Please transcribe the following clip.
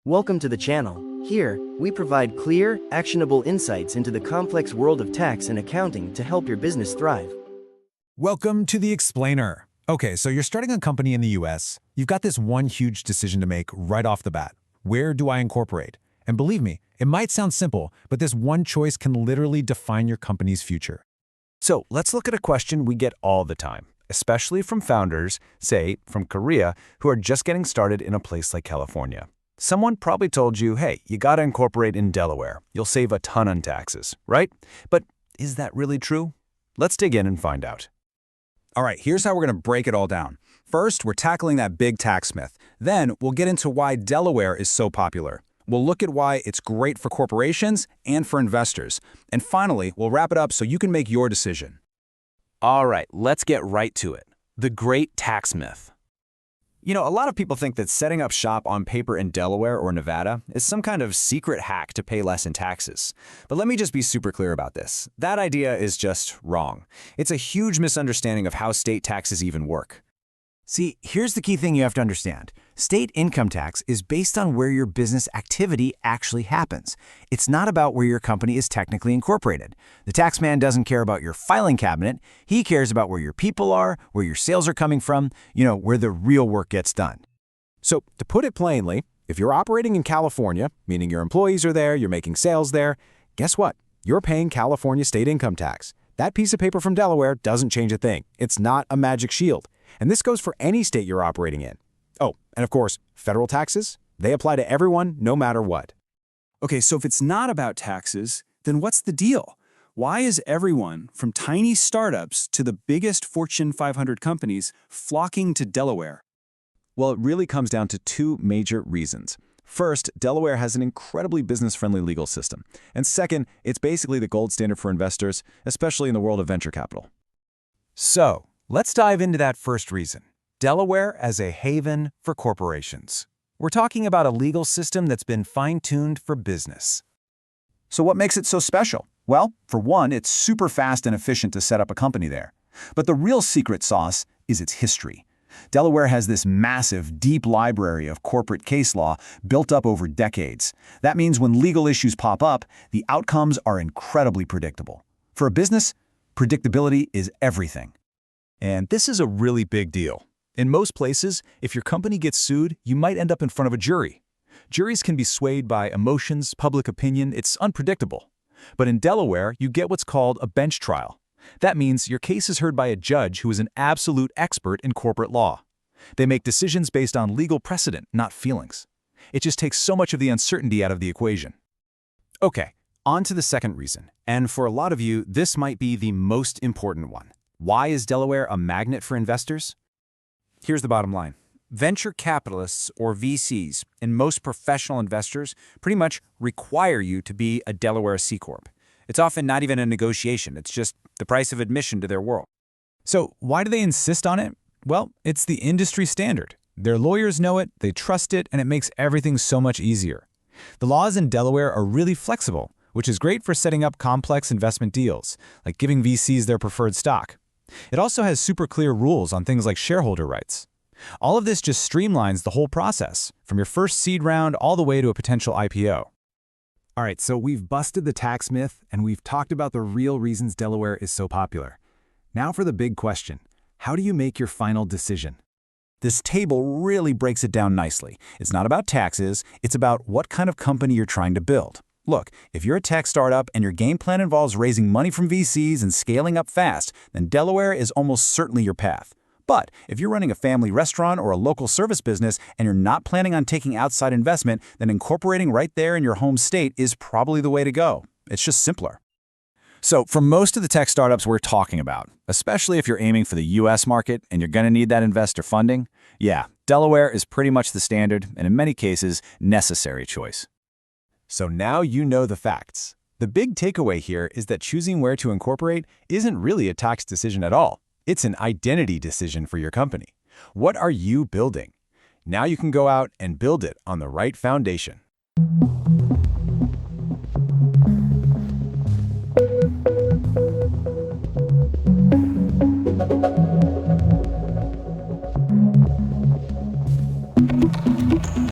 Welcome to the channel. Here, we provide clear, actionable insights into the complex world of tax and accounting to help your business thrive. Welcome to the Explainer. Okay, so you're starting a company in the US. You've got this one huge decision to make right off the bat. Where do I incorporate? And believe me, it might sound simple, but this one choice can literally define your company's future. So let's look at a question we get all the time, especially from founders, say, from Korea, who are just getting started in a place like California. Someone probably told you, hey, you gotta incorporate in Delaware. You'll save a ton on taxes, right? But is that really true? Let's dig in and find out. All right, here's how we're going to break it all down. First, we're tackling that big tax myth. Then, we'll get into why Delaware is so popular. We'll look at why it's great for corporations and for investors. And finally, we'll wrap it up so you can make your decision. All right, let's get right to it. The great tax myth. You know, a lot of people think that setting up shop on paper in Delaware or Nevada is some kind of secret hack to pay less in taxes. But let me just be super clear about this. That idea is just wrong. It's a huge misunderstanding of how state taxes even work. See, here's the key thing you have to understand. State income tax is based on where your business activity actually happens. It's not about where your company is technically incorporated. The tax man doesn't care about your filing cabinet. He cares about where your people are, where your sales are coming from, where the real work gets done. So, to put it plainly, if you're operating in California, meaning your employees are there, you're making sales there, guess what? You're paying California state income tax. That piece of paper from Delaware doesn't change a thing. It's not a magic shield. And this goes for any state you're operating in. Oh, and of course, federal taxes, they apply to everyone, no matter what. Okay, so if it's not about taxes, then what's the deal? Why is everyone, from tiny startups to the biggest Fortune 500 companies, flocking to Delaware? Well, it really comes down to two major reasons. First, Delaware has an incredibly business-friendly legal system. And second, it's basically the gold standard for investors, especially in the world of venture capital. So, let's dive into that first reason. Delaware as a haven for corporations. We're talking about a legal system that's been fine-tuned for business. So what makes it so special? Well, for one, it's super fast and efficient to set up a company there. But the real secret sauce is its history. Delaware has this massive, deep library of corporate case law built up over decades. That means when legal issues pop up, the outcomes are incredibly predictable. For a business, predictability is everything. And this is a really big deal. In most places, if your company gets sued, you might end up in front of a jury. Juries can be swayed by emotions, public opinion, it's unpredictable. But in Delaware, you get what's called a bench trial. That means your case is heard by a judge who is an absolute expert in corporate law. They make decisions based on legal precedent, not feelings. It just takes so much of the uncertainty out of the equation. Okay, on to the second reason. And for a lot of you, this might be the most important one. Why is Delaware a magnet for investors? Here's the bottom line. Venture capitalists, or VCs, and most professional investors pretty much require you to be a Delaware C Corp. It's often not even a negotiation. It's just the price of admission to their world. So why do they insist on it? Well, it's the industry standard. Their lawyers know it, they trust it, and it makes everything so much easier. The laws in Delaware are really flexible, which is great for setting up complex investment deals, like giving VCs their preferred stock. It also has super clear rules on things like shareholder rights. All of this just streamlines the whole process, from your first seed round all the way to a potential IPO. All right, so we've busted the tax myth, and we've talked about the real reasons Delaware is so popular. Now for the big question. How do you make your final decision? This table really breaks it down nicely. It's not about taxes, it's about what kind of company you're trying to build. Look, if you're a tech startup and your game plan involves raising money from VCs and scaling up fast, then Delaware is almost certainly your path. But if you're running a family restaurant or a local service business and you're not planning on taking outside investment, then incorporating right there in your home state is probably the way to go. It's just simpler. So for most of the tech startups we're talking about, especially if you're aiming for the US market and you're going to need that investor funding, yeah, Delaware is pretty much the standard and in many cases, necessary choice. So now you know the facts. The big takeaway here is that choosing where to incorporate isn't really a tax decision at all. It's an identity decision for your company. What are you building? Now you can go out and build it on the right foundation.